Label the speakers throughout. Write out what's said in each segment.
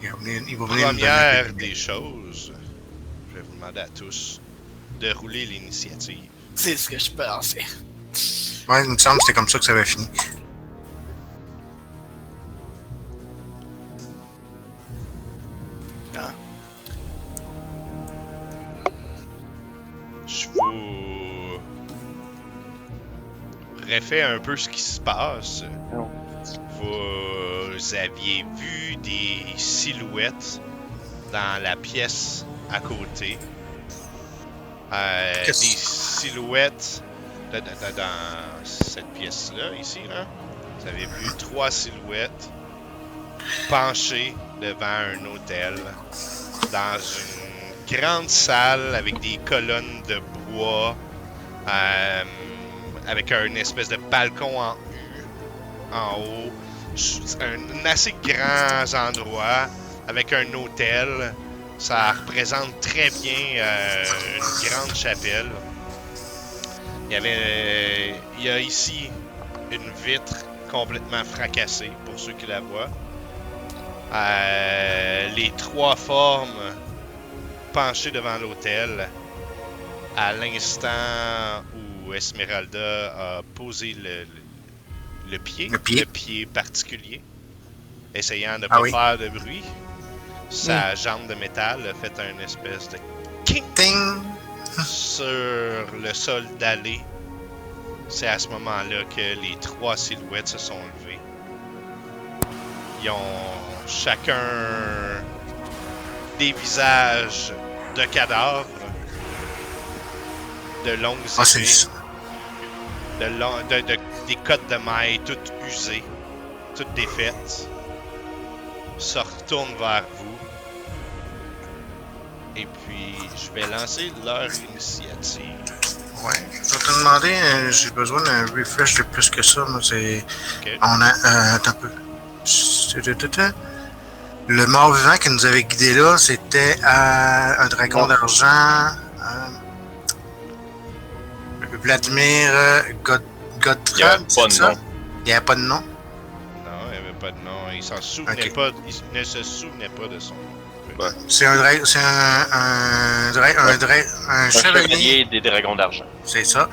Speaker 1: Il va venir
Speaker 2: Première des choses, je vais vous demander à tous de rouler l'initiative.
Speaker 3: C'est ce que je pensais.
Speaker 1: Ouais, il me semble que c'était comme ça que ça avait fini.
Speaker 3: Ah.
Speaker 2: Je vous refais un peu ce qui se passe.
Speaker 4: Non.
Speaker 2: Vous aviez vu des silhouettes dans la pièce à côté. Des silhouettes dans cette pièce-là, ici, là. Vous avez vu 3 silhouettes penchées devant un hôtel dans une grande salle avec des colonnes de bois, avec un espèce de balcon en U en haut, un assez grand endroit avec un hôtel. Ça représente très bien une grande chapelle. Il y a ici une vitre complètement fracassée pour ceux qui la voient. Les 3 formes penchées devant l'hôtel à l'instant où Esmeralda a posé le pied particulier, essayant de ne pas faire de bruit. Sa jambe de métal a fait un espèce de kink sur le sol dallé. C'est à ce moment-là que les 3 silhouettes se sont levées. Ils ont chacun des visages de cadavres, de longues épées, des cottes de mailles toutes usées, toutes défaites, se retournent vers vous. Et puis, je vais lancer leur initiative.
Speaker 1: Ouais. Je vais te demander, j'ai besoin d'un refresh de plus que ça. Moi, c'est.
Speaker 2: Okay.
Speaker 1: On a. Attends un peu. Le mort-vivant qui nous avait guidé là, c'était un dragon d'argent. Vladimir Godtrad, c'est ça? Il n'y avait pas de nom?
Speaker 2: Non, il n'y avait pas de nom. Il ne se souvenait pas de son nom.
Speaker 1: Ouais. C'est un
Speaker 4: chevalier des dragons d'argent.
Speaker 1: C'est ça.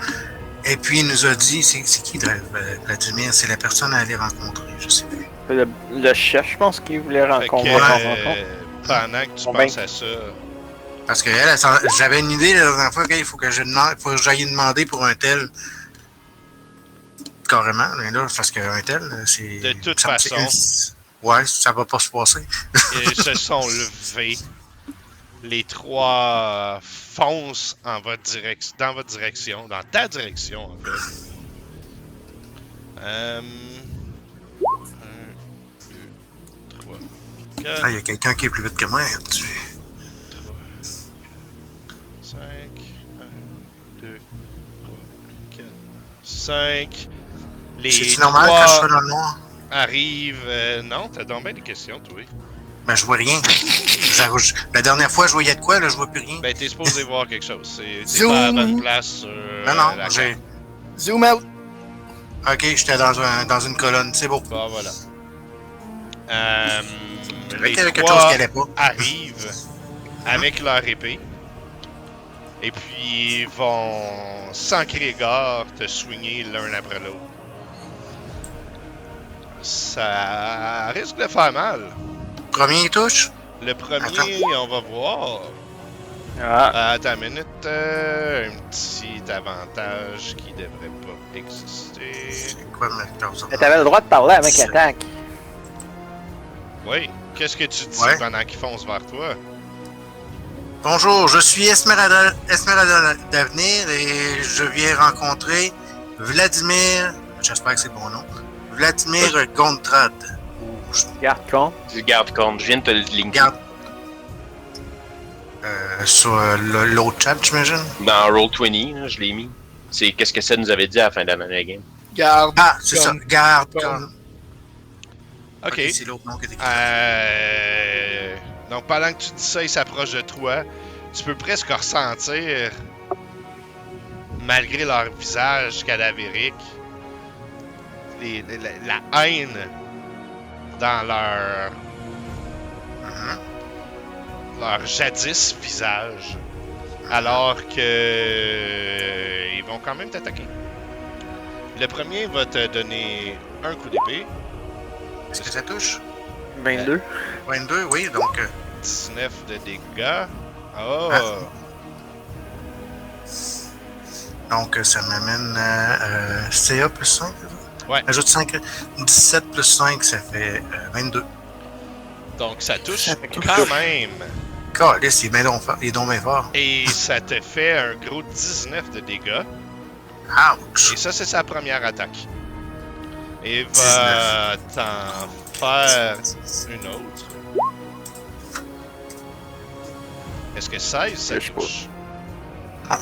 Speaker 1: Et puis il nous a dit, c'est qui Vladimir? C'est la personne à aller rencontrer, je sais plus.
Speaker 4: Le chef, je pense qu'il voulait rencontrer.
Speaker 2: Pendant que tu penses à ça.
Speaker 1: Parce que j'avais une idée la dernière fois qu'il faut que j'aille demander pour un tel. Carrément, mais là, parce qu'un tel, c'est.
Speaker 2: De toute façon.
Speaker 1: Ouais, ça va pas se passer.
Speaker 2: Ils se sont levés. Les 3 foncent dans votre direction, dans ta direction, en fait. 1, 2, 3, 4.
Speaker 1: Ah, il y a quelqu'un qui est plus vite que moi.
Speaker 2: 3, 5, 1, 2, 3, 4, 5.
Speaker 1: C'est normal que je sois dans le noir?
Speaker 2: Arrive. Non, t'as donc bien des questions, toi.
Speaker 1: Ben, je vois rien. La dernière fois, je voyais de quoi, là, je vois plus rien.
Speaker 2: Ben, t'es supposé voir quelque chose. C'est pas à la bonne place.
Speaker 1: Non, j'ai.
Speaker 3: Zoom out!
Speaker 1: Ok, j'étais dans une colonne, c'est beau.
Speaker 2: Bon, voilà.
Speaker 1: Les
Speaker 2: quelque
Speaker 1: chose qui allait pas.
Speaker 2: Arrivent avec leur épée. Et puis, ils vont, sans crier gare, te swinguer l'un après l'autre. Ça risque de faire mal.
Speaker 1: Premier touche?
Speaker 2: Le premier,
Speaker 1: attends.
Speaker 2: on va voir. Attends une minute. Un petit avantage qui devrait pas exister.
Speaker 1: C'est quoi ma cause?
Speaker 4: T'avais le droit de parler avec un tank.
Speaker 2: Oui. Qu'est-ce que tu dis pendant qu'ils foncent vers toi?
Speaker 1: Bonjour, je suis Esmeralda d'Avenir et je viens rencontrer Vladimir. J'espère que c'est bon nom. Vladimir Gondrad.
Speaker 4: Garde-compte.
Speaker 5: Du garde-compte, je viens de te le linker.
Speaker 1: Sur l'autre chat, j'imagine?
Speaker 5: Dans Roll20, je l'ai mis. C'est qu'est-ce que ça nous avait dit à la fin de la game.
Speaker 3: Garde.
Speaker 1: Ah, c'est ça. Garde-compte.
Speaker 2: Ok.
Speaker 1: C'est l'autre nom qui est écrit.
Speaker 2: Donc, pendant que tu dis ça, il s'approche de toi. Tu peux presque ressentir, malgré leur visage cadavérique, la haine dans leur leur jadis visage. Alors que ils vont quand même t'attaquer. Le premier va te donner un coup d'épée.
Speaker 1: Est-ce que ça touche?
Speaker 4: 22.
Speaker 1: 22, oui, donc...
Speaker 2: 19 de dégâts. Oh!
Speaker 1: Donc, ça m'amène à CA plus 5, c'est ça?
Speaker 2: Ouais.
Speaker 1: Ajoute 5. 17 plus 5, ça fait 22.
Speaker 2: Donc, ça touche quand même.
Speaker 1: Calisse, il est donc bien fort.
Speaker 2: Et ça te fait un gros 19 de dégâts.
Speaker 1: Ouch!
Speaker 2: Et ça, c'est sa première attaque. Et il va t'en faire une autre. Est-ce que 16, ça touche?
Speaker 1: Ah.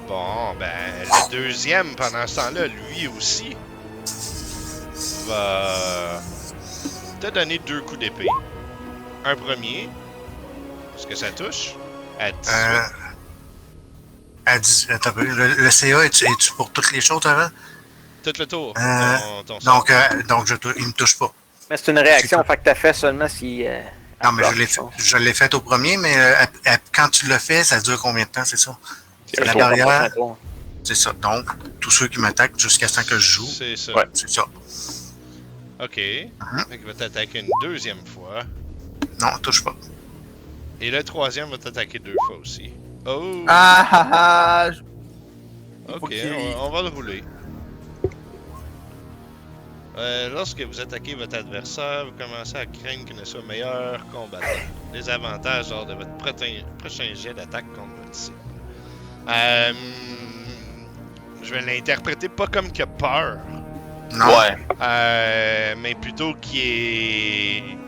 Speaker 2: Bon, ben, le deuxième, pendant ce temps-là, lui aussi, va te donner 2 coups d'épée. Un premier. Est-ce que ça touche? À 18.
Speaker 1: Attends un peu. Le CA, es-tu pour toutes les choses avant?
Speaker 2: Tout le tour. Ton
Speaker 1: Donc il me touche pas.
Speaker 4: Mais c'est une réaction, fait que t'as fait seulement si...
Speaker 1: non, mais je l'ai fait au premier, mais quand tu le fais, ça dure combien de temps, c'est ça? La barrière, c'est ça. Donc, tous ceux qui m'attaquent jusqu'à ce temps que je joue,
Speaker 2: c'est ça.
Speaker 1: Ouais, c'est ça.
Speaker 2: Ok. Fait qu'il va t'attaquer une deuxième fois.
Speaker 1: Non, touche pas.
Speaker 2: Et le troisième va t'attaquer 2 fois aussi. Oh! Ok, on va le rouler. Lorsque vous attaquez votre adversaire, vous commencez à craindre qu'il ne soit meilleur combattant. Les avantages lors de votre prochain jet d'attaque contre votre cible. Je vais l'interpréter pas comme qu'il a peur.
Speaker 1: Non.
Speaker 5: Ouais.
Speaker 2: Mais plutôt qu'il est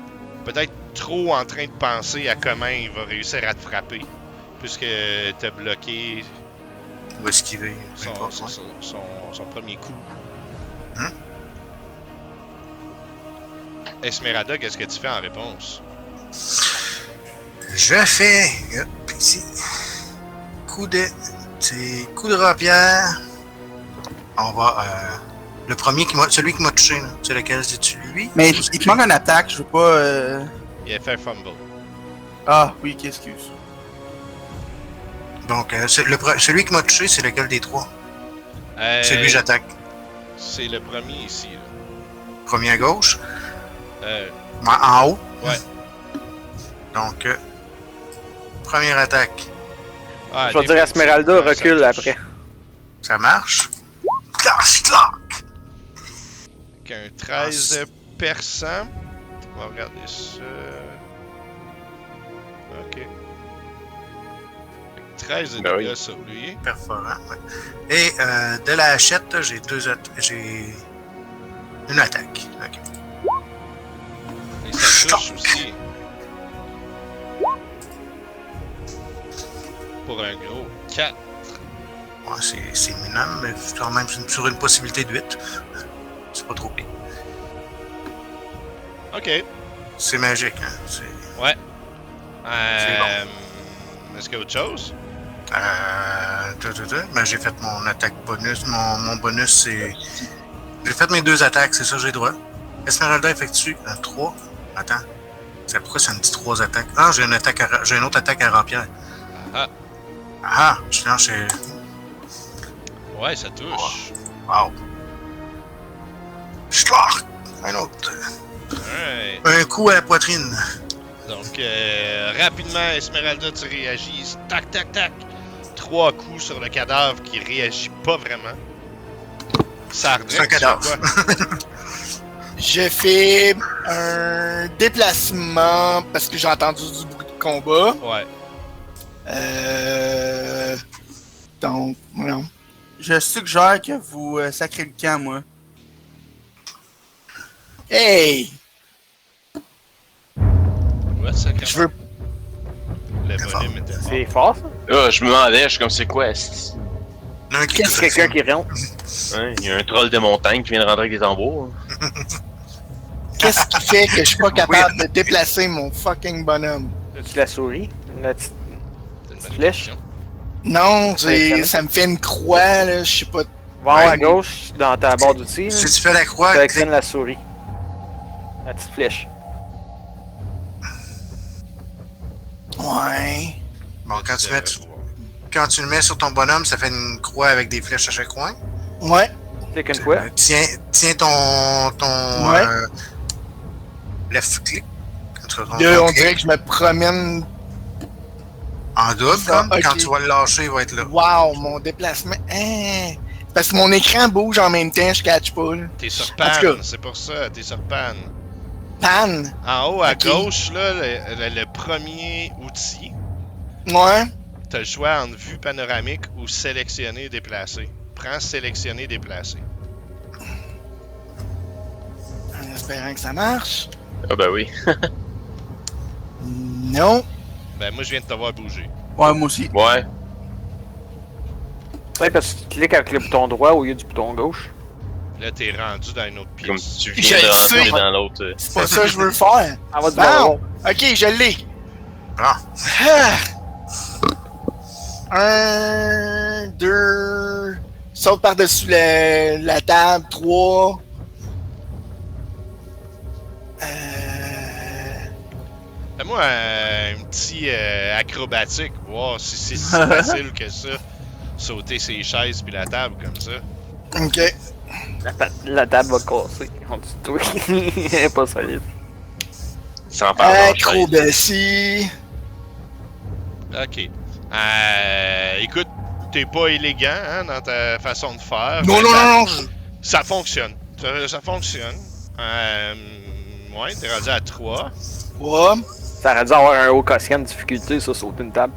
Speaker 2: peut-être trop en train de penser à comment il va réussir à te frapper. Puisque t'as bloqué
Speaker 1: Ou esquiver.
Speaker 2: son premier coup. Esmeralda, qu'est-ce que tu fais en réponse?
Speaker 1: Je fais ici. Coup de rapière. On va le premier celui qui m'a touché, là. C'est lequel? C'est-tu lui?
Speaker 3: Mais il te manque une attaque, je veux pas...
Speaker 2: Il a fait un fumble.
Speaker 3: Ah, oui, excuse.
Speaker 1: Donc, celui qui m'a touché, c'est lequel des trois? C'est lui que j'attaque.
Speaker 2: C'est le premier ici, là.
Speaker 1: Premier à gauche. En haut.
Speaker 2: Ouais.
Speaker 1: Donc, première attaque.
Speaker 4: Je vais dire Esmeralda recule après.
Speaker 1: Ça marche. Clac!
Speaker 2: Avec un 13 perçant. On va regarder ça. Ok. 13 de dégâts sur lui.
Speaker 1: Perforant, ouais. Et de la hachette, j'ai une attaque. Ok.
Speaker 2: Et ça touche aussi. Pour un gros 4.
Speaker 1: Ouais, c'est minable, mais quand même sur une possibilité de 8. C'est pas trop pire.
Speaker 2: Ok.
Speaker 1: C'est magique, hein?
Speaker 2: Ouais.
Speaker 1: C'est bon.
Speaker 2: Est-ce qu'il y a autre chose?
Speaker 1: Ben, j'ai fait mon attaque bonus. Mon bonus, c'est... J'ai fait mes 2 attaques, c'est ça que j'ai droit. Esmeralda effectue 3. Attends. C'est pourquoi ça me dit 3 attaques? Ah, j'ai une autre attaque à rapière. Je lance
Speaker 2: Ouais, ça touche.
Speaker 1: Wow. Schlag! Un autre.
Speaker 2: Alright.
Speaker 1: Un coup à la poitrine.
Speaker 2: Donc, rapidement, Esmeralda, tu réagis. Tac, tac, tac. 3 coups sur le cadavre qui réagit pas vraiment. Sardin,
Speaker 1: c'est un cadavre.
Speaker 3: Je fais un déplacement parce que j'ai entendu du bruit de combat.
Speaker 2: Ouais.
Speaker 3: Donc, non.
Speaker 6: Je suggère que vous sacrez le camp, moi.
Speaker 3: Hey!
Speaker 2: Ouais, ça
Speaker 3: Je veux...
Speaker 2: Le volume était fort.
Speaker 4: C'est fort, ça?
Speaker 5: Je me demandais, je suis comme c'est quoi, est-ce
Speaker 3: Qu'est-ce
Speaker 4: Quelqu'un qui rentre.
Speaker 5: il y a un troll de montagne qui vient de rentrer avec des tambours.
Speaker 3: Qu'est-ce qui fait que je suis pas capable de déplacer mon fucking bonhomme?
Speaker 4: As-tu la souris? La petite
Speaker 2: C'est une bonne
Speaker 4: flèche?
Speaker 2: question.
Speaker 3: Non, ça me fait une croix, là, je sais pas.
Speaker 4: Va à gauche, dans ta barre d'outils.
Speaker 1: Si tu fais la croix,
Speaker 4: Sélectionne la souris. La petite flèche.
Speaker 1: Bon, quand tu le mets sur ton bonhomme, ça fait une croix avec des flèches à chaque coin.
Speaker 3: Ouais.
Speaker 4: Clique une fois.
Speaker 1: Tiens ton
Speaker 3: Ouais.
Speaker 1: left click.
Speaker 3: Là, on dirait que je me promène.
Speaker 1: En double,
Speaker 3: Ça,
Speaker 1: comme.
Speaker 3: ok.
Speaker 1: Quand tu vas le lâcher, il va être là.
Speaker 3: Wow, mon déplacement. Hein? Parce que mon écran bouge en même temps, je catch pas. Là.
Speaker 2: T'es sur
Speaker 3: En tout
Speaker 2: pan,
Speaker 3: cas.
Speaker 2: c'est pour ça, t'es sur pan.
Speaker 3: Pan.
Speaker 2: En haut à
Speaker 3: Ok.
Speaker 2: gauche, là, le premier outil,
Speaker 3: Ouais.
Speaker 2: t'as le choix entre vue panoramique ou sélectionner déplacer. Prends sélectionner déplacer.
Speaker 3: En espérant que ça marche.
Speaker 5: Ah ben oui.
Speaker 3: Non.
Speaker 2: Ben moi je viens de t'avoir bougé.
Speaker 6: Ouais, moi aussi.
Speaker 5: Ouais.
Speaker 4: Ouais, parce que tu cliques avec le bouton droit au lieu du bouton gauche.
Speaker 2: Là t'es rendu dans une autre
Speaker 5: Comme
Speaker 2: pièce.
Speaker 5: tu
Speaker 3: Je
Speaker 5: viens de
Speaker 3: le
Speaker 5: rentrer
Speaker 3: sais.
Speaker 5: dans l'autre.
Speaker 3: C'est pas ça que je veux faire.
Speaker 4: En va du
Speaker 3: Bon. Ok, je l'ai.
Speaker 1: Ah,
Speaker 3: Ah. 1, 2. Saute par-dessus la table. 3.
Speaker 2: Fais-moi un petit acrobatique, voir si c'est si facile que ça. Sauter ses chaises puis la table comme ça.
Speaker 3: Ok.
Speaker 4: La table va casser. On dit tout. Elle est pas solide.
Speaker 5: Sans faire
Speaker 3: Acrobatie.
Speaker 2: Ok. Écoute, t'es pas élégant hein, dans ta façon de faire.
Speaker 3: Non,
Speaker 2: mais
Speaker 3: non,
Speaker 2: ça,
Speaker 3: non, non.
Speaker 2: Ça fonctionne. Ça fonctionne. Ouais, t'es rendu à 3.
Speaker 3: 3.
Speaker 4: Ça aurait dû avoir un haut quotient de difficulté, ça, sauter une table.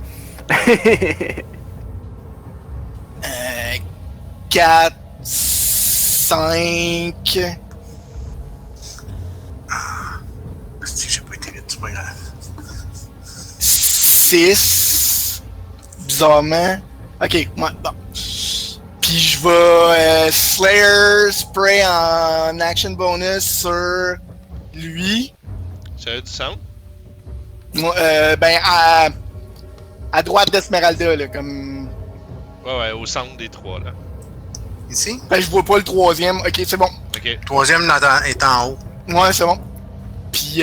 Speaker 3: 4. 5.
Speaker 1: si j'ai pas été vite, c'est pas grave.
Speaker 3: 6. Bizarrement. Ok, ouais, bon. Puis je vais Slayer Spray en action bonus sur lui.
Speaker 2: Ça a du sens?
Speaker 3: Ben, à droite d'Esmeralda, là, comme.
Speaker 2: Ouais, au centre des 3 là.
Speaker 1: Ici?
Speaker 3: Ben, je vois pas le troisième. Ok, c'est bon.
Speaker 2: Ok.
Speaker 1: Troisième est en haut.
Speaker 3: Ouais, c'est bon. Puis,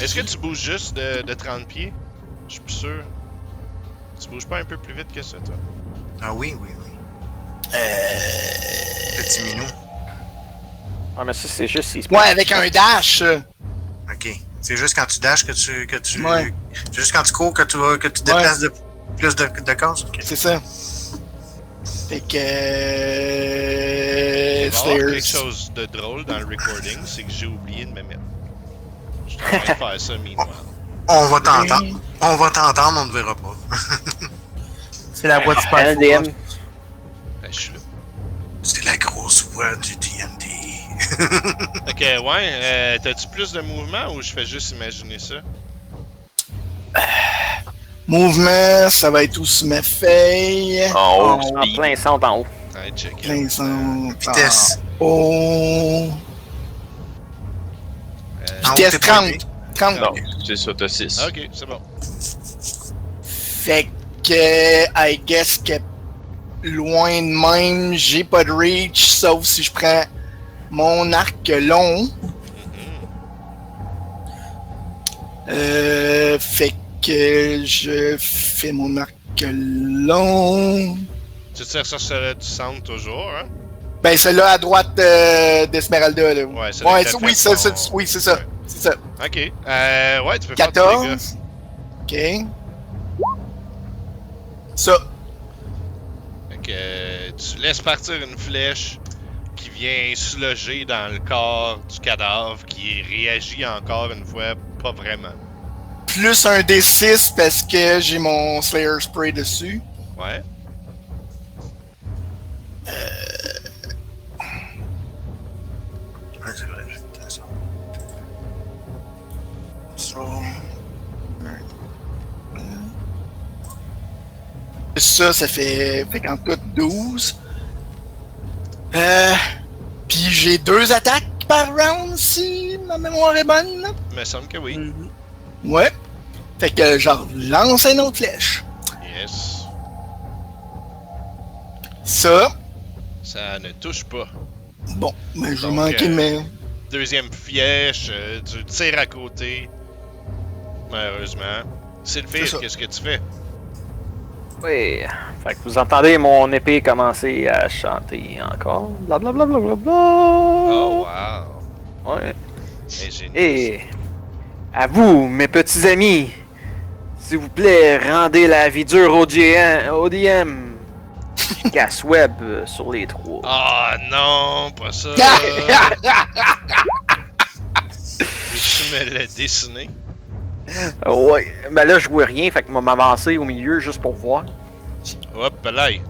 Speaker 2: Est-ce que tu bouges juste de 30 pieds? Je suis plus sûr. Tu bouges pas un peu plus vite que ça, toi?
Speaker 1: Ah oui. Petit minou.
Speaker 4: Ah, mais ça, c'est juste s'il se
Speaker 3: ouais, avec un dash.
Speaker 1: Ok. C'est juste quand tu dashes que tu.
Speaker 3: Ouais.
Speaker 1: C'est juste quand tu cours que tu déplaces de plus de cases. Ok.
Speaker 3: C'est ça. Fait que.
Speaker 2: Il va y avoir
Speaker 3: Slayers.
Speaker 2: quelque chose de drôle dans le recording, c'est que j'ai oublié de me mettre. Je suis en train de faire ça, meanwhile.
Speaker 1: On va t'entendre. On va t'entendre, on ne verra pas.
Speaker 6: C'est la voix de Spike.
Speaker 4: LDM.
Speaker 2: Ben, je suis là.
Speaker 1: C'est la grosse voix du TNT.
Speaker 2: Ok, ouais, t'as-tu plus de mouvement ou je fais juste imaginer ça?
Speaker 3: Mouvement, ça va être où sur ma feuille.
Speaker 5: En haut,
Speaker 4: En
Speaker 5: speed.
Speaker 4: plein centre en haut.
Speaker 2: Allez, check it.
Speaker 3: Plein son.
Speaker 1: Vitesse.
Speaker 3: Oh.
Speaker 1: En haut,
Speaker 3: Vitesse
Speaker 1: t'es pas
Speaker 3: 30. 30.
Speaker 5: Non, c'est ça, t'as 6.
Speaker 2: Ok, c'est bon.
Speaker 3: Fait que, I guess que loin de même, j'ai pas de reach, sauf si je prends mon arc long. Fait que je fais mon arc long.
Speaker 2: Tu tires sur celle du centre toujours, hein?
Speaker 3: Ben, celui-là à droite d'Esmeralda, là.
Speaker 2: Ouais, c'est
Speaker 3: Ouais,
Speaker 2: là que t'as
Speaker 3: oui,
Speaker 2: fait
Speaker 3: ça,
Speaker 2: ton-
Speaker 3: oui, c'est ça.
Speaker 2: Ouais.
Speaker 3: C'est ça.
Speaker 2: Ok, ouais, tu peux faire tes dégâts.
Speaker 3: 14. Ok. Ça.
Speaker 2: Fait que tu laisses partir une flèche qui vient se loger dans le corps du cadavre qui réagit encore une fois pas vraiment.
Speaker 3: Plus un D6 parce que j'ai mon Slayer Spray dessus.
Speaker 2: Ouais.
Speaker 1: Ouais, c'est vrai, j'ai ça.
Speaker 3: Ça fait en tout 12. Puis j'ai 2 attaques par round si ma mémoire est bonne.
Speaker 2: Il me semble que oui.
Speaker 3: Ouais. Fait que genre lance une autre flèche.
Speaker 2: Yes.
Speaker 3: Ça.
Speaker 2: Ça ne touche pas.
Speaker 3: Bon, ben j'ai
Speaker 2: Donc,
Speaker 3: manqué de mes.
Speaker 2: Deuxième flèche, tu tires à côté. Malheureusement. Sylphie,
Speaker 3: C'est ça.
Speaker 2: qu'est-ce que tu fais?
Speaker 4: Oui. Fait que vous entendez mon épée commencer à chanter encore. Blablabla.
Speaker 2: Oh, wow.
Speaker 4: Ouais.
Speaker 2: Mais génial.
Speaker 4: Et à vous, mes petits amis, s'il vous plaît, rendez la vie dure au DM. Casse web sur les 3.
Speaker 2: Ah non, pas ça. Tu me l'as dessiné.
Speaker 4: Ouais, ben là je vois rien, fait que m'a m'avancer au milieu juste pour voir.
Speaker 2: Hop, là.
Speaker 1: Et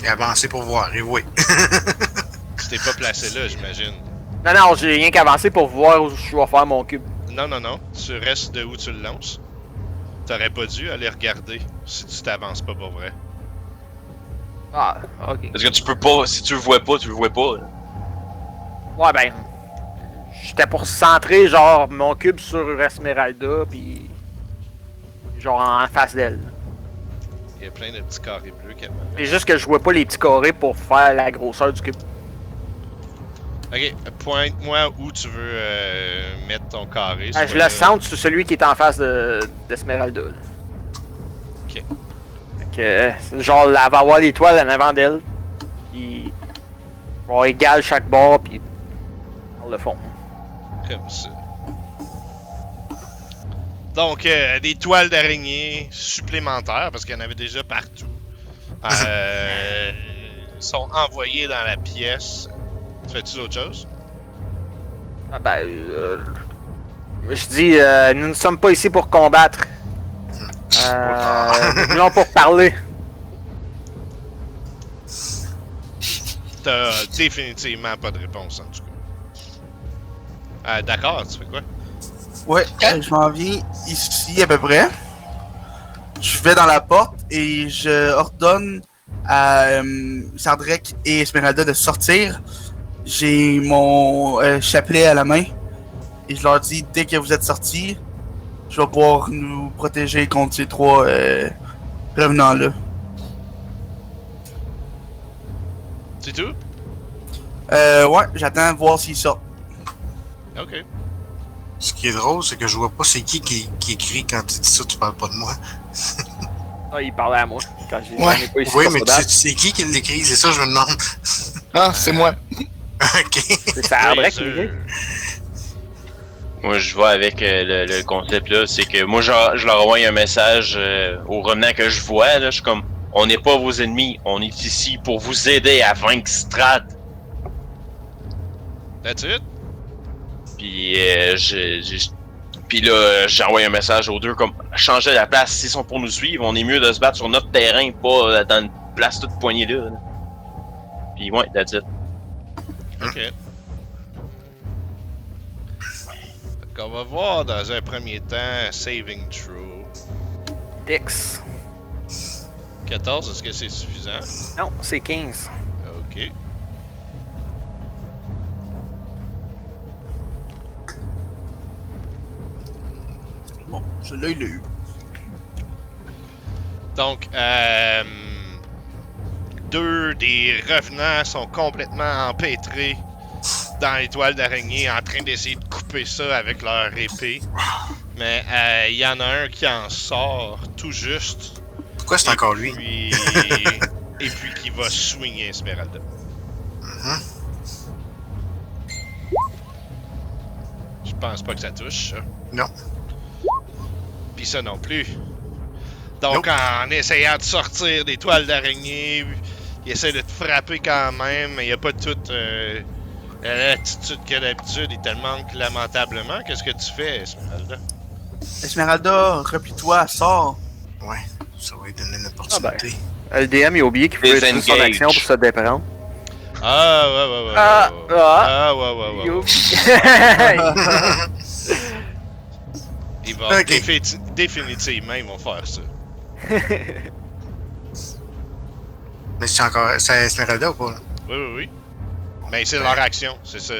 Speaker 1: avancer pour voir, et oui.
Speaker 2: Tu t'es pas placé là, j'imagine.
Speaker 4: Non, j'ai rien qu'avancé pour voir où je vais faire mon cube.
Speaker 2: Non. Tu restes de où tu le lances. T'aurais pas dû aller regarder si tu t'avances pas pour vrai.
Speaker 4: Ah, ok.
Speaker 5: Parce que tu peux pas, si tu le vois pas, tu le vois pas. Là.
Speaker 4: Ouais, ben. J'étais pour centrer, genre, mon cube sur Esmeralda, pis. Genre en face d'elle.
Speaker 2: Il y a plein de petits carrés bleus qui
Speaker 4: C'est juste que je vois pas les petits carrés pour faire la grosseur du cube.
Speaker 2: Ok, pointe-moi où tu veux mettre ton carré.
Speaker 4: Ben, je le centre sur celui qui est en face d'Esmeralda. Là.
Speaker 2: Ok.
Speaker 4: Fait que, genre, elle va avoir l'étoile en avant d'elle. Puis. On égale chaque bord, puis. Par le fond.
Speaker 2: Comme ça. Donc, des toiles d'araignée supplémentaires, parce qu'il y en avait déjà partout, sont envoyées dans la pièce. Fais-tu d'autres choses?
Speaker 4: Ah ben, je dis, nous ne sommes pas ici pour combattre. Nous venons pour parler.
Speaker 2: T'as définitivement pas de réponse, en tout cas. D'accord, tu fais quoi?
Speaker 6: Ouais, je m'en viens ici à peu près. Je vais dans la porte et je ordonne à Sardrek et Esmeralda de sortir. J'ai mon chapelet à la main et je leur dis dès que vous êtes sortis, je vais pouvoir nous protéger contre ces 3 revenants-là.
Speaker 2: C'est tout?
Speaker 6: Ouais, j'attends voir s'ils sortent.
Speaker 2: Ok.
Speaker 1: Ce qui est drôle, c'est que je vois pas c'est qui écrit quand tu dis ça, tu parles pas de moi.
Speaker 4: Ah, il parlait à moi. Quand j'ai
Speaker 3: Ouais.
Speaker 4: j'en ai pas ici
Speaker 1: Oui,
Speaker 4: pour
Speaker 1: mais
Speaker 4: se
Speaker 1: tu
Speaker 4: battre.
Speaker 1: sais qui l'écrit, c'est ça je me demande.
Speaker 3: Ah, c'est moi.
Speaker 1: Ok.
Speaker 4: C'est Sardrek qui
Speaker 2: Oui,
Speaker 4: l'écrit.
Speaker 5: Moi, je vais avec le concept là, c'est que moi, je leur envoie un message aux revenants que je vois. Là, je suis comme, on n'est pas vos ennemis, on est ici pour vous aider à vaincre Strad.
Speaker 2: That's it?
Speaker 5: Puis puis là, j'envoie un message aux deux comme, changer la place. S'ils sont pour nous suivre, on est mieux de se battre sur notre terrain, pas dans une place toute poignée là. Puis ouais, that's it.
Speaker 2: Ok. On va voir dans un premier temps Saving Throw.
Speaker 4: Dix.
Speaker 2: 14, est-ce que c'est suffisant?
Speaker 4: Non, c'est 15.
Speaker 2: Ok.
Speaker 6: Bon, celui-là, il l'a eu.
Speaker 2: Donc, deux des revenants sont complètement empêtrés dans les toiles d'araignée en train d'essayer de couper ça avec leur épée. Mais il y en a un qui en sort tout juste.
Speaker 1: Pourquoi c'est encore lui?
Speaker 2: Et puis qui va swinger Esmeralda. Je pense pas que ça touche, ça.
Speaker 1: Non.
Speaker 2: Puis ça non plus. Donc,
Speaker 1: Nope.
Speaker 2: en essayant de sortir des toiles d'araignée, il essaie de te frapper quand même, mais il n'y a pas toute l'attitude qu'il a d'habitude. Il te le manque lamentablement. Qu'est-ce que tu fais, Esmeralda?
Speaker 6: Esmeralda, replie-toi, sors.
Speaker 1: Ouais, ça va lui donner une opportunité.
Speaker 4: Le DM, il a oublié qu'il faut utiliser son
Speaker 5: Disengage.
Speaker 4: action pour se déprendre.
Speaker 2: Ah, ouais.
Speaker 4: Ah,
Speaker 2: Ah, ouais.
Speaker 4: Il oublie.
Speaker 2: Il va
Speaker 1: Ok.
Speaker 2: définitivement, ils vont faire ça.
Speaker 1: Mais c'est encore. C'est Esmeralda ou pas?
Speaker 2: Oui. Mais c'est leur action. C'est ça.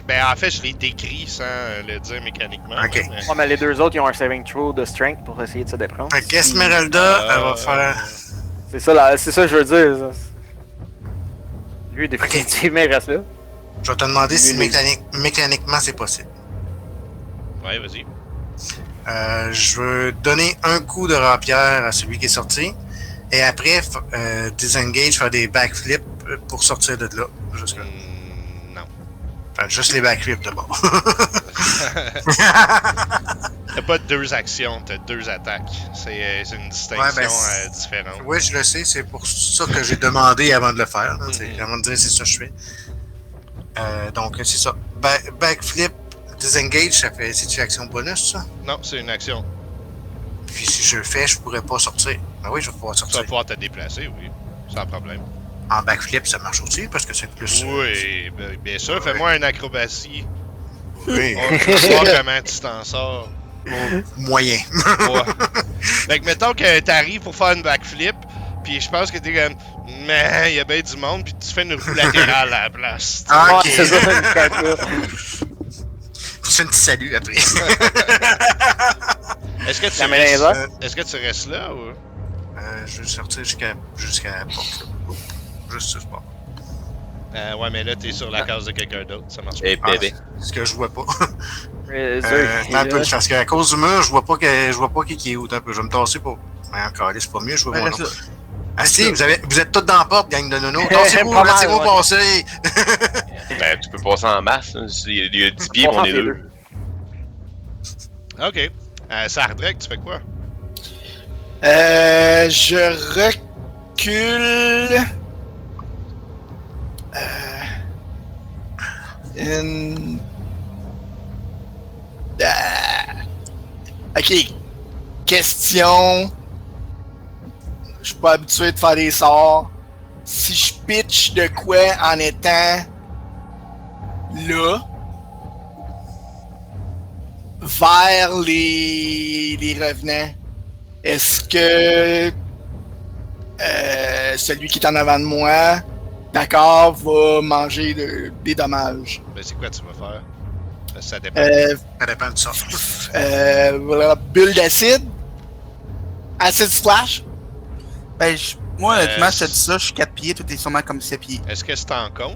Speaker 2: Ben, en fait, je l'ai décrit sans le dire mécaniquement.
Speaker 1: Ok.
Speaker 2: mais-
Speaker 4: Ouais, mais les deux autres, ils ont un saving throw de strength pour essayer de se déprendre.
Speaker 1: Fait qu'Esmeralda, elle va faire.
Speaker 4: C'est ça, c'est ça que je veux dire. Ça. Lui, définitivement, il reste là.
Speaker 1: Je vais te demander si
Speaker 4: Lui,
Speaker 1: mécaniquement c'est possible.
Speaker 2: Ouais, vas-y.
Speaker 1: Je veux donner un coup de rapière à celui qui est sorti. Et après, disengage, faire des backflips pour sortir de là. Jusque là.
Speaker 2: Non.
Speaker 1: Enfin, juste les backflips d'abord.
Speaker 2: T'as pas 2 actions, t'as 2 attaques. C'est une distinction différente.
Speaker 1: Oui, je le sais. C'est pour ça que j'ai demandé avant de le faire. Là, avant de dire c'est ça que je fais. Donc, c'est ça. Backflip, disengage, ça fait. C'est-tu action bonus, ça?
Speaker 2: Non, c'est une action.
Speaker 1: Puis si je le fais, je pourrais pas sortir. Ben oui, je vais pouvoir
Speaker 2: Tu vas
Speaker 1: sortir.
Speaker 2: pouvoir te déplacer, oui. Sans problème.
Speaker 1: En backflip, ça marche aussi parce que c'est plus.
Speaker 2: Oui, bien sûr. Fais-moi une acrobatie.
Speaker 1: Oui,
Speaker 2: On va voir comment tu t'en sors.
Speaker 1: moyen.
Speaker 2: Ouais. Fait que mettons que t'arrives pour faire une backflip, puis je pense que t'es comme. Mais il y a bien du monde, puis tu fais une roue latérale à la place.
Speaker 1: Ah, ok.
Speaker 4: Ouais, c'est ça, une carte là.
Speaker 1: Tu fais un petit salut après.
Speaker 2: Est-ce que tu
Speaker 4: La mêlée là?
Speaker 2: Est-ce que tu restes là ou.
Speaker 1: Je vais sortir jusqu'à la porte. Là. Juste ce sport.
Speaker 2: Ouais, mais là, t'es sur la case de quelqu'un d'autre, ça marche pas.
Speaker 5: Eh bébé.
Speaker 1: C'est ce que je vois pas.
Speaker 4: Zerg,
Speaker 1: Un peu, parce qu'à cause du mur, je vois pas qui est où. Un peu. Je vais me tasser pour. Mais encore, c'est pas mieux, je vois mon nom. Ah si, vous êtes tous dans la porte, gang de nono. Tassez-vous,
Speaker 4: Pas mal,
Speaker 1: laissez-moi
Speaker 4: ouais.
Speaker 1: passer.
Speaker 5: Ben, tu peux passer en masse. Hein. Il y a 10 pieds, on est deux.
Speaker 2: Ok. Sardrek, tu fais quoi?
Speaker 3: Je recule. Une... Ok. Question. Je suis pas habitué de faire des sorts. Si je pitch de quoi en étant là, vers les revenants, est-ce que celui qui est en avant de moi, d'accord, va manger des dommages?
Speaker 2: Ben, c'est quoi tu vas faire? Ça dépend.
Speaker 1: Ça dépend de ça.
Speaker 3: Voilà, bulle d'acide, acid splash.
Speaker 6: Ben, moi, honnêtement, je te dis ça, je suis 4 pieds, tout est sûrement comme 7 pieds.
Speaker 2: Est-ce que c'est en cône?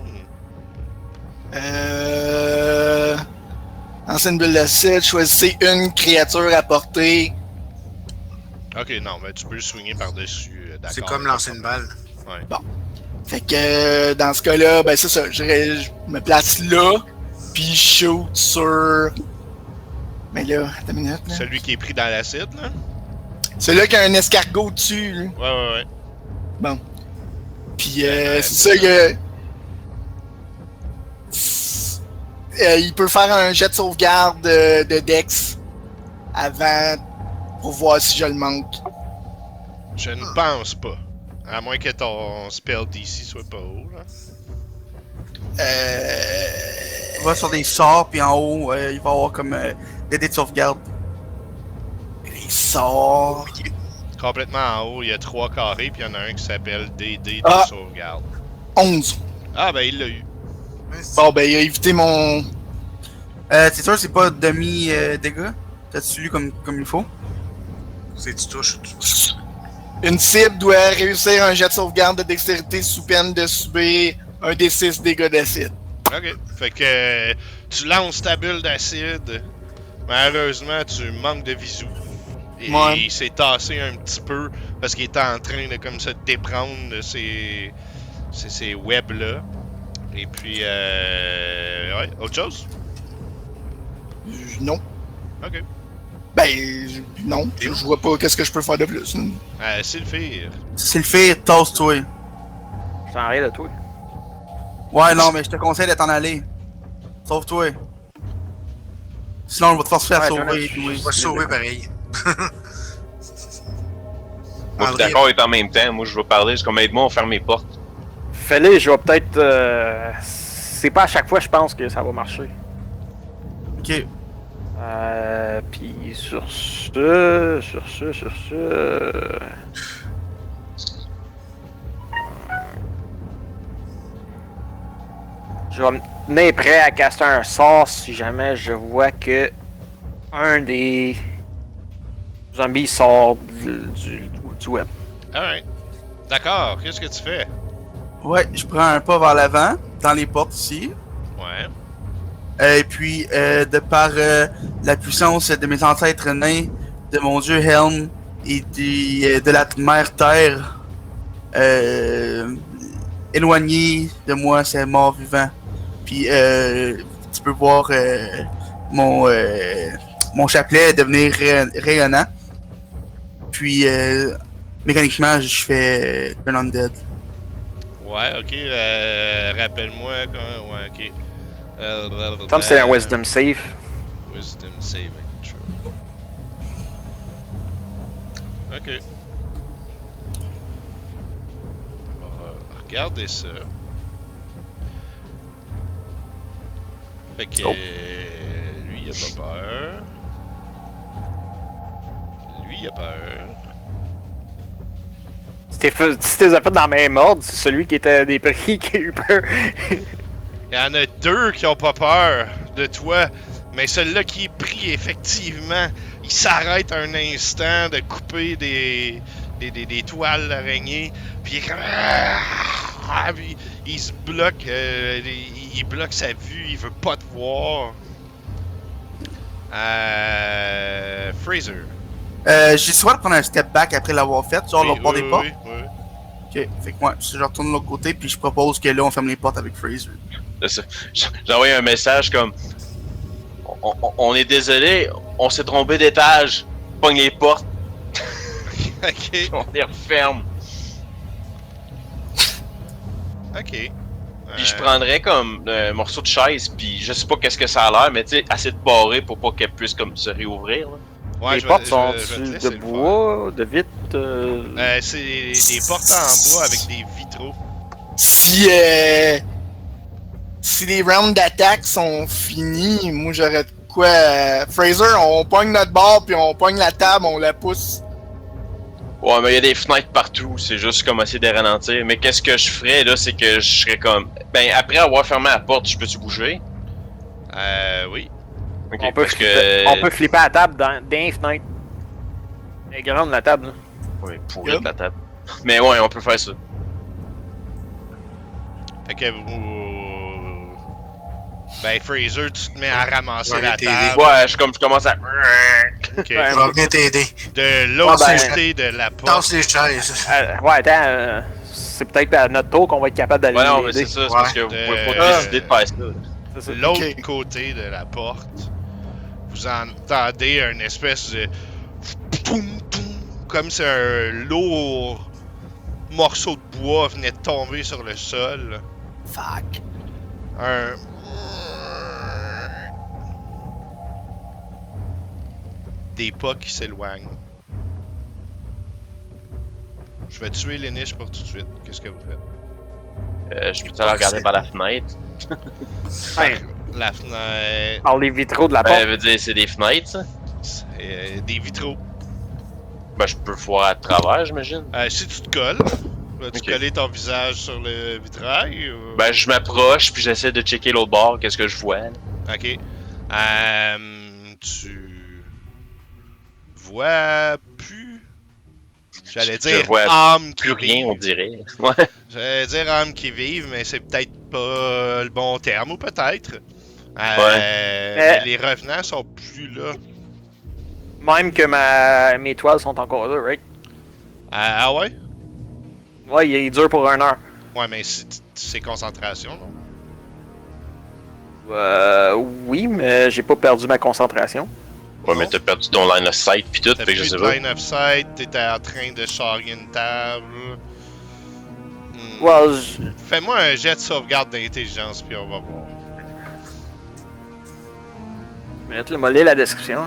Speaker 3: Lancer une bulle d'acide, choisissez une créature à portée.
Speaker 2: Ok, non, mais tu peux le swinger par-dessus. D'accord.
Speaker 1: C'est comme lancer une balle.
Speaker 2: Ouais.
Speaker 3: Fait que dans ce cas-là, ben c'est ça, je me place là, puis je shoot sur... Mais là, attends une minute, là.
Speaker 2: Celui qui est pris dans l'acide, là?
Speaker 3: Celui-là qui a un escargot dessus, là.
Speaker 2: Ouais.
Speaker 3: Bon. Puis c'est ça que... il peut faire un jet de sauvegarde de Dex avant pour voir si je le manque.
Speaker 2: Je ne pense pas. À moins que ton spell DC soit pas haut, là.
Speaker 6: On va sur des sorts, puis en haut, il va y avoir comme des dés de sauvegarde.
Speaker 3: Les sorts...
Speaker 2: Complètement en haut, il y a 3 carrés, puis il y en a un qui s'appelle DD de
Speaker 3: Ah.
Speaker 2: sauvegarde.
Speaker 3: 11.
Speaker 2: Ah, ben il l'a eu.
Speaker 3: Bon, ben il a évité mon...
Speaker 6: C'est sûr, c'est pas demi-dégâts? T'as-tu lu comme il faut?
Speaker 1: C'est tu touches.
Speaker 3: Une cible doit réussir un jet de sauvegarde de dextérité sous peine de subir un des 6 dégâts d'acide.
Speaker 2: Ok. Fait que tu lances ta bulle d'acide. Malheureusement, tu manques de visu. Et
Speaker 3: Ouais.
Speaker 2: il s'est tassé un petit peu parce qu'il était en train de comme se déprendre de ces webs-là. Et puis, ouais, autre chose?
Speaker 3: Non.
Speaker 2: Ok.
Speaker 3: Ben, non. Je vois pas qu'est-ce que je peux faire de plus.
Speaker 2: Sylphir.
Speaker 6: C'est le fait, tasse-toi.
Speaker 4: J'en rien de toi.
Speaker 6: Ouais, non, mais je te conseille de t'en aller. Sauve-toi. Sinon, on va te forcer à
Speaker 4: Ouais,
Speaker 6: sauver.
Speaker 1: On va se sauver pareil.
Speaker 5: Moi, je suis d'accord et en même temps. Moi, je vais parler. C'est comme aide-moi à fermer mes portes.
Speaker 4: Fais-le, je vais peut-être. C'est pas à chaque fois, je pense que ça va marcher.
Speaker 6: Ok.
Speaker 4: Puis sur ce. Je vais me tenir prêt à caster un sort si jamais je vois que un des zombies sort du web.
Speaker 2: Alright. D'accord. Qu'est-ce que tu fais?
Speaker 6: Ouais, je prends un pas vers l'avant, dans les portes ici.
Speaker 2: Ouais.
Speaker 6: Et puis, de par la puissance de mes ancêtres nains, de mon dieu Helm et de la mère Terre, éloigné de moi, c'est mort vivant. Puis, tu peux voir mon chapelet devenir rayonnant. Puis, mécaniquement, je fais un undead.
Speaker 2: Ouais, ok. Rappelle-moi quand. Ouais, ok.
Speaker 4: Comme c'est un wisdom save.
Speaker 2: Wisdom saving throw. Ok. On va regarder ça. Fait que lui il a pas peur. Lui il a peur.
Speaker 4: Si t'es fait dans la même ordre, c'est celui qui était des prix qui a eu peur.
Speaker 2: Il y en a deux qui ont pas peur de toi, mais celui-là qui est pris, effectivement, il s'arrête un instant de couper des toiles d'araignée, puis il est comme... Puis il se bloque, il bloque sa vue, il veut pas te voir. Fraser.
Speaker 6: J'ai souvent de prendre un step back après l'avoir fait, genre l'autre bord des portes.
Speaker 2: Oui.
Speaker 6: Ok, fait que moi, je retourne de l'autre côté, puis je propose que là, on ferme les portes avec Fraser.
Speaker 5: J'ai envoyé un message comme on est désolé, on s'est trompé d'étage, pogne les portes,
Speaker 2: Ok.
Speaker 5: on les referme.
Speaker 2: Ok.
Speaker 5: Puis je prendrais comme un morceau de chaise, puis je sais pas qu'est-ce que ça a l'air, mais tu sais, assez de barrer pour pas qu'elle puisse comme se réouvrir. Là.
Speaker 2: Ouais,
Speaker 4: Les
Speaker 2: je
Speaker 4: portes
Speaker 2: vais-
Speaker 4: sont
Speaker 2: je vais te laisser
Speaker 4: de
Speaker 2: le
Speaker 4: bois, de vitre.
Speaker 2: C'est des portes en bois avec des vitraux.
Speaker 3: Si les rounds d'attaque sont finis, moi j'aurais de quoi. Fraser, on pogne notre barre puis on pogne la table, on la pousse.
Speaker 5: Ouais, mais il y a des fenêtres partout, c'est juste comme essayer de ralentir. Mais qu'est-ce que je ferais là, c'est que je serais comme. Ben, après avoir fermé la porte, je peux-tu bouger?
Speaker 2: Oui.
Speaker 5: Ok,
Speaker 4: on peut
Speaker 5: parce que.
Speaker 4: on peut flipper la table dans les fenêtres. Elle est grande la table. Là.
Speaker 5: Ouais, pourrir de la table. Mais ouais, on peut faire ça.
Speaker 2: Fait que vous. Ben, Fraser, tu te mets à ramasser
Speaker 1: Ouais,
Speaker 2: la
Speaker 1: t'es-
Speaker 2: table.
Speaker 5: Ouais, je commence à.
Speaker 2: Ok.
Speaker 1: Je vais venir t'aider.
Speaker 2: De l'autre
Speaker 4: Ah, ben-
Speaker 2: côté de la porte.
Speaker 1: Tasse les chaises.
Speaker 4: Ouais, attends, c'est peut-être à notre tour qu'on va être capable d'aller
Speaker 5: Ouais, non, mais
Speaker 4: l'aider.
Speaker 5: c'est ça, c'est parce que vous pouvez pas décider de faire ça.
Speaker 4: C'est ça.
Speaker 2: L'autre
Speaker 3: Ok.
Speaker 2: côté de la porte, vous entendez un espèce de poum poum, comme si un lourd morceau de bois venait de tomber sur le sol.
Speaker 3: Fuck.
Speaker 2: Un des pas qui s'éloignent. Je vais tuer les niches pour tout de suite. Qu'est-ce que vous faites?
Speaker 5: Je peux aller regarder par la fenêtre.
Speaker 4: Ouais,
Speaker 2: La fenêtre.
Speaker 4: par les vitraux de la
Speaker 5: Ben,
Speaker 4: porte.
Speaker 5: veut dire, c'est des fenêtres, ça?
Speaker 2: C'est des vitraux.
Speaker 5: Ben, je peux voir à travers, j'imagine.
Speaker 2: Si tu te colles, vas-tu
Speaker 5: Ok.
Speaker 2: coller ton visage sur le vitrail? Ou...
Speaker 5: Ben, je m'approche, puis j'essaie de checker l'autre bord, qu'est-ce que je vois. Là.
Speaker 2: Ok. Tu vois plus. J'allais
Speaker 5: Je
Speaker 2: dire
Speaker 5: vois
Speaker 2: âme qui
Speaker 5: Plus rien, on
Speaker 2: vive.
Speaker 5: dirait. Ouais.
Speaker 2: J'allais dire âme qui vive, mais c'est peut-être pas le bon terme, ou peut-être.
Speaker 5: Ouais.
Speaker 2: Mais les revenants sont plus là.
Speaker 4: Même que mes toiles sont encore là, right?
Speaker 2: Ah ouais?
Speaker 4: Ouais, il dure pour 1 heure.
Speaker 2: Ouais, mais c'est concentration, non?
Speaker 4: Oui, mais j'ai pas perdu ma concentration.
Speaker 5: Ouais, mais t'as perdu ton line of sight, pis tout,
Speaker 2: T'as
Speaker 5: fait que je
Speaker 2: plus
Speaker 5: sais
Speaker 2: de
Speaker 5: pas.
Speaker 2: line of sight, t'étais en train de charrier une table.
Speaker 4: Well,
Speaker 2: Fais-moi un jet de sauvegarde d'intelligence, puis on va voir.
Speaker 4: je vais te le lire la description.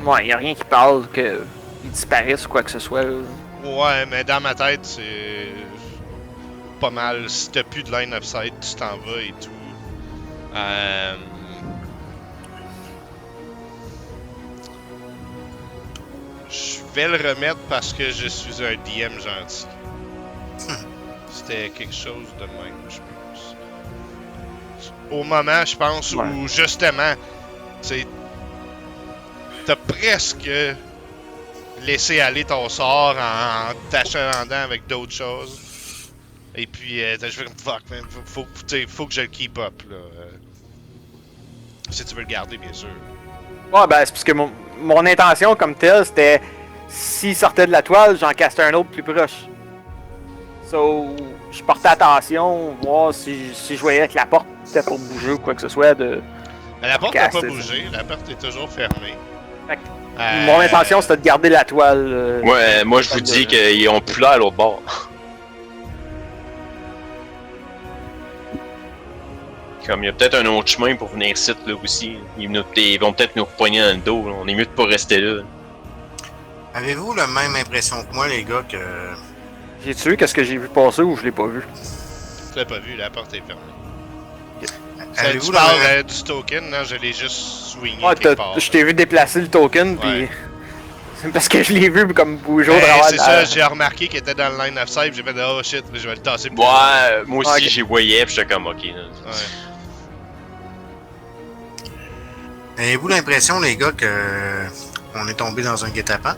Speaker 4: Ouais, y a rien qui parle qu'il disparaisse ou quoi que ce soit. Là.
Speaker 2: Ouais, mais dans ma tête, c'est pas mal. Si t'as plus de line of sight, tu t'en vas et tout. Je vais le remettre parce que je suis un DM gentil. C'était quelque chose de même, je pense. au moment, je pense, où justement, c'est. T'as presque laissé aller ton sort en t'achalandant avec d'autres choses. Et puis, je fais comme fuck, man, faut que je le keep up, là. Si tu veux le garder, bien sûr.
Speaker 4: Ouais, ben, c'est parce que mon intention comme telle, c'était s'il sortait de la toile, j'en castais un autre plus proche. So, je portais attention, voir si je voyais que la porte était pour bouger ou quoi que ce soit.
Speaker 2: La porte n'a pas bougé, la porte est toujours fermée.
Speaker 4: Mon intention, c'était de garder la toile.
Speaker 5: Ouais, moi je vous dis qu'ils ont plus l'air à l'autre bord. Comme il y a peut-être un autre chemin pour venir ici là aussi. Ils vont peut-être nous repoigner dans le dos. Là. On est mieux de pas rester là.
Speaker 1: Avez-vous la même impression que moi, les gars, que...
Speaker 4: J'ai-tu vu qu'est-ce que j'ai vu passer ou je l'ai pas vu?
Speaker 2: Tu l'as pas vu, la porte est fermée.
Speaker 1: Avez-vous
Speaker 2: Tu parles du token, non? Je l'ai juste swingé quelque part.
Speaker 4: Je t'ai vu déplacer le token, puis... C'est parce que je l'ai vu comme bouger au travers.
Speaker 2: C'est ça, j'ai remarqué qu'il était dans le line of sight, j'ai fait oh shit, je vais le tasser plus.
Speaker 5: Ouais, moi aussi j'y voyais, pis j'étais comme ok. Là.
Speaker 2: Ouais.
Speaker 1: Avez-vous l'impression, les gars, que on est tombé dans un guet-apens?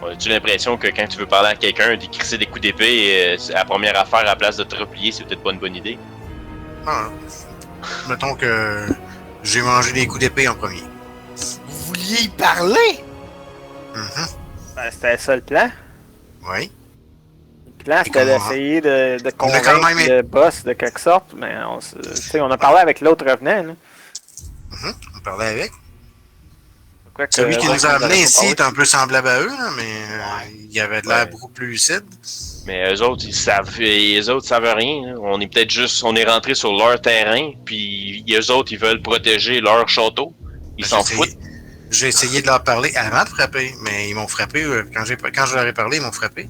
Speaker 5: As-tu l'impression que quand tu veux parler à quelqu'un, d'écrisser des coups d'épée, la première affaire à la place de te replier, c'est peut-être pas une bonne idée?
Speaker 1: Ah, mettons que j'ai mangé des coups d'épée en premier.
Speaker 3: Vous vouliez y parler?
Speaker 4: Ben, c'était ça le plan.
Speaker 1: Oui.
Speaker 4: Le plan, c'était d'essayer de convaincre le boss de quelque sorte, mais on a parlé avec l'autre revenant. Là.
Speaker 1: On parlait avec.
Speaker 4: Celui
Speaker 1: qui nous a amenés ici est un peu semblable à eux, là, mais il avait de l'air beaucoup plus lucide.
Speaker 5: Mais eux autres, ils savent rien. Hein. On est peut-être juste, on est rentré sur leur terrain, puis eux autres, ils veulent protéger leur château. Ils s'en foutent.
Speaker 1: J'ai essayé de leur parler avant de frapper, mais ils m'ont frappé. Quand je leur ai parlé, ils m'ont frappé.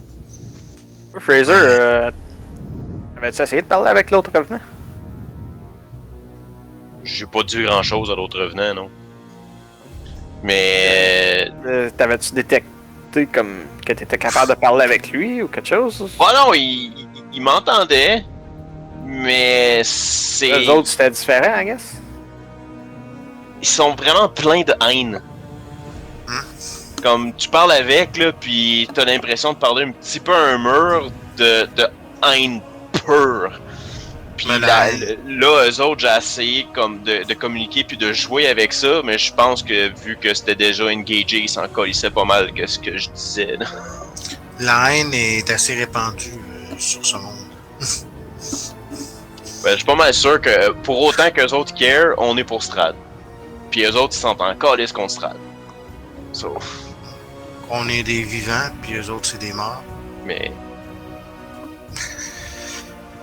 Speaker 4: Fraser, avais-tu essayé de parler avec l'autre revenant?
Speaker 5: J'ai pas dit grand-chose à l'autre revenant, non. Mais...
Speaker 4: T'avais-tu détecté comme que t'étais capable de parler avec lui ou quelque chose?
Speaker 5: Oh non, il m'entendait, mais c'est...
Speaker 4: Les autres, c'était différent, I guess?
Speaker 5: Ils sont vraiment pleins de haine. Comme tu parles avec, là, pis t'as l'impression de parler un petit peu à un mur de haine pure. Pis là, eux autres, j'ai essayé comme de communiquer puis de jouer avec ça, mais je pense que vu que c'était déjà engagé, ils s'en colissaient pas mal que ce que je disais. Là.
Speaker 1: La haine est assez répandue sur ce monde.
Speaker 5: Ben, je suis pas mal sûr que pour autant qu'eux autres care, on est pour Strad. Puis eux autres, ils sont en calice contre Strad. So.
Speaker 1: On est des vivants, puis eux autres, c'est des morts.
Speaker 5: Mais...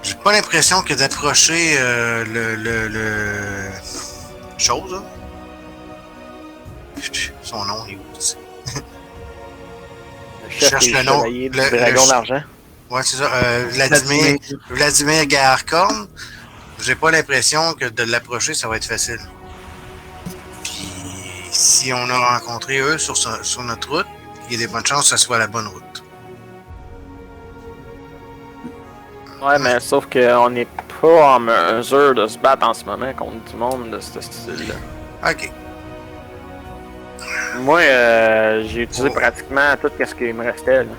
Speaker 1: J'ai pas l'impression que d'approcher le chose, là. Son nom est où, ici?
Speaker 4: Je cherche le nom. Le dragon d'argent.
Speaker 1: Ouais, c'est ça. Vladimir Garcorn. J'ai pas l'impression que de l'approcher, ça va être facile. Puis, si on a rencontré eux sur notre route, il y a des bonnes chances que ça soit la bonne route.
Speaker 4: Ouais, mais sauf qu'on n'est pas en mesure de se battre en ce moment contre du monde de ce style-là.
Speaker 1: Ok.
Speaker 4: Moi, j'ai utilisé pratiquement tout ce qu'il me restait, là.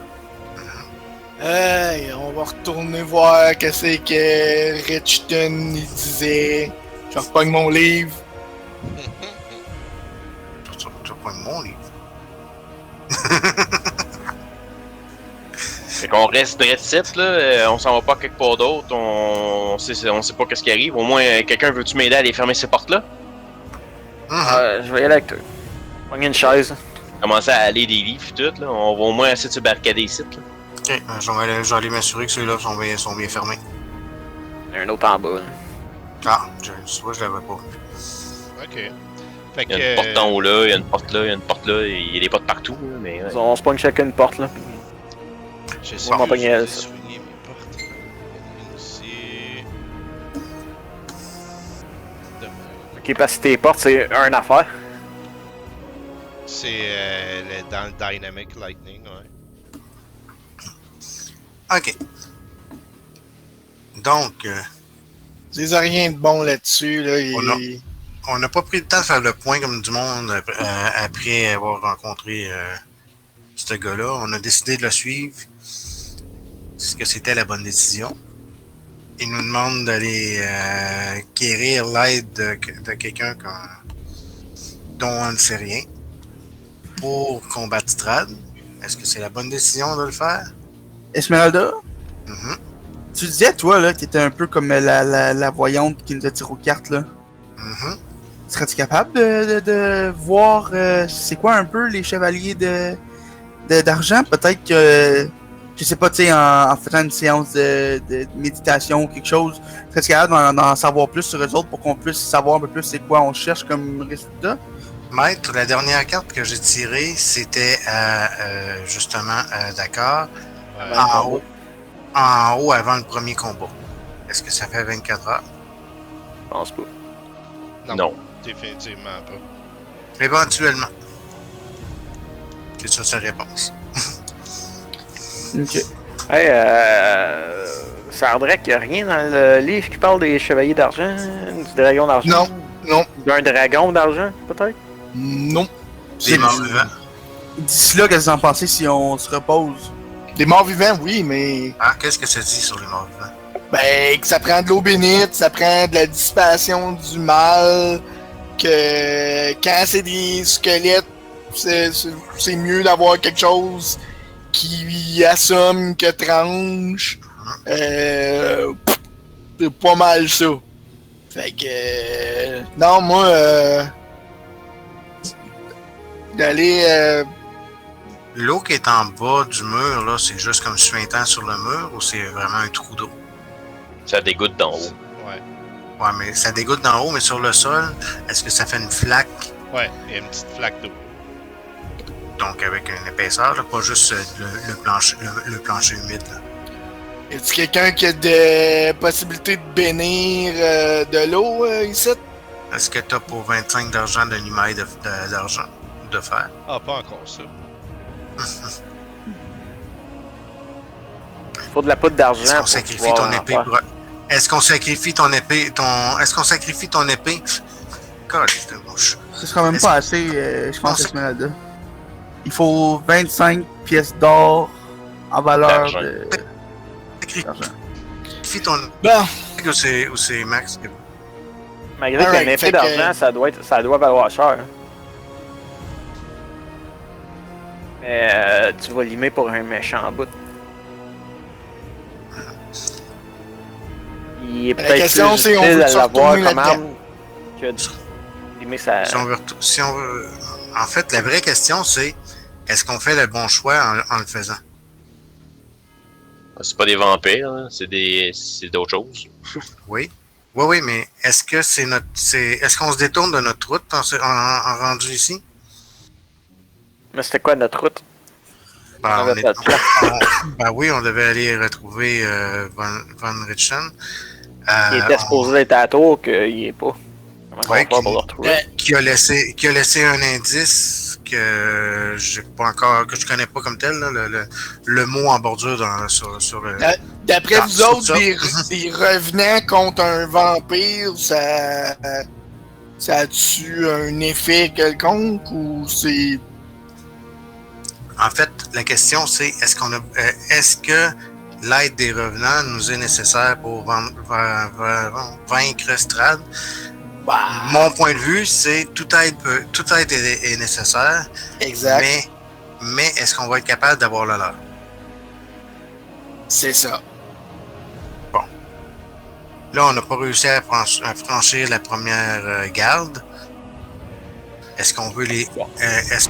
Speaker 3: Hey, on va retourner voir qu'est-ce que Richton il disait. Je repogne mon livre.
Speaker 1: Tu repoignes mon livre.
Speaker 5: Fait qu'on reste direct site, là, on s'en va pas quelque part d'autre, on sait pas qu'est-ce qui arrive. Au moins, quelqu'un veut-tu m'aider à aller fermer ces portes-là?
Speaker 4: Je vais y aller avec toi. Pogner une chaise.
Speaker 5: Commencer à aller des livres et tout, là. On va au moins essayer de se barricader ici, là.
Speaker 1: Ok, je vais aller m'assurer que ceux-là sont bien fermés.
Speaker 4: Il y en a un autre en bas, là.
Speaker 1: Ah, je l'avais pas.
Speaker 2: Ok.
Speaker 5: Fait que... Il y a une porte en haut là, il y a une porte là, il y a une porte là, il y a des portes partout, là, mais... Ouais.
Speaker 4: On se pogne chacun une porte, là.
Speaker 2: J'essaie de soigner mes portes. Ici.
Speaker 4: Ok, parce que tes portes, c'est une affaire.
Speaker 2: C'est dans le Dynamic Lightning, ouais.
Speaker 1: Ok. Donc,
Speaker 3: Ils ont rien de bon là-dessus. Là.
Speaker 1: On n'a pas pris le temps de faire le point comme du monde après avoir rencontré ce gars-là. On a décidé de le suivre. Est-ce que c'était la bonne décision? Il nous demande d'aller quérir l'aide de quelqu'un dont on ne sait rien pour combattre Strad. Est-ce que c'est la bonne décision de le faire?
Speaker 6: Esmeralda,
Speaker 1: Mhm.
Speaker 6: tu disais, toi, là, que t'étais un peu comme la voyante qui nous a tiré aux cartes, là.
Speaker 1: Mhm.
Speaker 6: Serais-tu capable de voir c'est quoi un peu les chevaliers d'argent? Peut-être que, je sais pas, tu sais, en faisant une séance de méditation ou quelque chose, serais-tu capable d'en savoir plus sur eux autres pour qu'on puisse savoir un peu plus c'est quoi on cherche comme résultat?
Speaker 1: Maître, la dernière carte que j'ai tirée, c'était justement Dakar, en haut avant le premier combat. Est-ce que ça fait 24 heures?
Speaker 4: Je pense pas.
Speaker 5: Non.
Speaker 2: Définitivement pas.
Speaker 1: Éventuellement. C'est ça sa réponse.
Speaker 6: Ok.
Speaker 4: Hey, Sardrek, y'a rien dans le livre qui parle des chevaliers d'argent? Du dragon d'argent?
Speaker 3: Non.
Speaker 4: D'un dragon d'argent, peut-être?
Speaker 3: Non.
Speaker 1: Les morts vivants.
Speaker 6: D'ici là, qu'est-ce que vous en pensez si on se repose?
Speaker 3: Les morts vivants, oui, mais.
Speaker 1: Ah, qu'est-ce que ça dit sur les morts vivants?
Speaker 3: Ben, que ça prend de l'eau bénite, ça prend de la dissipation du mal, que quand c'est des squelettes, c'est mieux d'avoir quelque chose qui assomme que tranche. C'est pas mal ça. Fait que. Non, moi, d'aller.
Speaker 1: L'eau qui est en bas du mur, là, c'est juste comme suintant sur le mur ou c'est vraiment un trou d'eau?
Speaker 5: Ça dégoûte d'en haut.
Speaker 2: Ouais.
Speaker 1: Ouais, mais ça dégoûte d'en haut, mais sur le sol, est-ce que ça fait une flaque?
Speaker 2: Ouais, il y a une petite flaque d'eau.
Speaker 1: Donc avec une épaisseur, là, pas juste le plancher humide. Là.
Speaker 3: Y a-t-il quelqu'un qui a des possibilités de bénir de l'eau ici?
Speaker 1: Est-ce que t'as pour 25 d'argent de numaille d'argent de fer?
Speaker 2: Ah, pas encore ça.
Speaker 4: Faut de la poudre d'argent.
Speaker 1: Est-ce qu'on
Speaker 4: pour
Speaker 1: sacrifie
Speaker 4: pouvoir
Speaker 1: ton
Speaker 4: en
Speaker 1: épée
Speaker 4: faire.
Speaker 1: pour... Est-ce qu'on sacrifie ton épée Est-ce qu'on sacrifie ton épée? Calisse de bouche.
Speaker 6: Ce sera même
Speaker 1: Est-ce
Speaker 6: pas
Speaker 1: que-
Speaker 6: assez, je pense,
Speaker 1: Non, c'est-
Speaker 6: Esmeralda. Il faut 25 pièces d'or en valeur
Speaker 5: D'argent.
Speaker 6: d'argent.
Speaker 1: Sacrifie ton
Speaker 3: Bon,
Speaker 1: épée ou c'est Max?
Speaker 4: Malgré
Speaker 3: Alright,
Speaker 4: qu'un épée
Speaker 3: fait que-
Speaker 4: d'argent, ça doit valoir cher. Hein. Mais tu vas limer pour un méchant bout. Il est
Speaker 3: La
Speaker 4: peut-être
Speaker 3: question,
Speaker 4: plus
Speaker 3: c'est, on
Speaker 4: utile
Speaker 3: veut
Speaker 4: à
Speaker 3: se
Speaker 4: l'avoir
Speaker 3: retourner
Speaker 4: comme
Speaker 3: là-dedans.
Speaker 4: arme que de limer sa...
Speaker 1: Si on veut... En fait, la vraie question, c'est est-ce qu'on fait le bon choix en le faisant?
Speaker 5: C'est pas des vampires, là. C'est d'autres choses.
Speaker 1: Oui. Oui, mais est-ce que est-ce qu'on se détourne de notre route en rendu ici?
Speaker 4: Mais c'était quoi notre route?
Speaker 1: Ben,
Speaker 4: On avait pas de plan.
Speaker 1: ben oui, on devait aller retrouver Von Richten.
Speaker 4: Il était supposé être à la tour, qu'il est pas. Comment on va
Speaker 1: Ouais,
Speaker 4: faire pour le retrouver?
Speaker 1: Qui a laissé un indice que j'ai pas encore, que je connais pas comme tel, là, le mot en bordure sur le.
Speaker 3: d'après
Speaker 1: Ah,
Speaker 3: vous
Speaker 1: c'est
Speaker 3: autres,
Speaker 1: ça.
Speaker 3: des revenants contre un vampire, ça a-tu un effet quelconque ou c'est.
Speaker 1: En fait, la question c'est est-ce que l'aide des revenants nous est nécessaire pour vaincre Strad?
Speaker 3: Bah,
Speaker 1: Mon point de vue, c'est tout aide est nécessaire,
Speaker 3: exact.
Speaker 1: mais est-ce qu'on va être capable d'avoir le leur?
Speaker 3: C'est ça.
Speaker 1: Là, on n'a pas réussi à franchir la première garde. Est-ce qu'on veut les... est-ce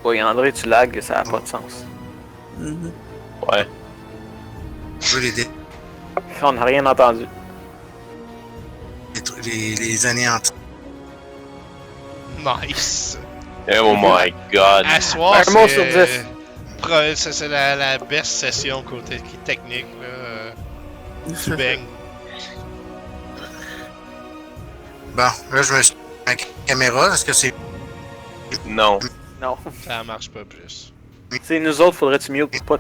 Speaker 4: Oui, André, tu lags, ça n'a pas de sens.
Speaker 6: Mhm.
Speaker 5: Ouais.
Speaker 1: qu'on veut
Speaker 4: On n'a rien entendu.
Speaker 1: les anéantir?
Speaker 2: Nice.
Speaker 5: Oh my god.
Speaker 2: À soir,
Speaker 4: Un mot sur 10.
Speaker 2: C'est la best session côté technique. Là. Tu baignes.
Speaker 1: Bon, là, je me suis... Ma caméra, est-ce que c'est...
Speaker 5: Non.
Speaker 4: Non.
Speaker 2: Ça marche pas plus.
Speaker 4: C'est nous autres, faudrait-tu mieux pas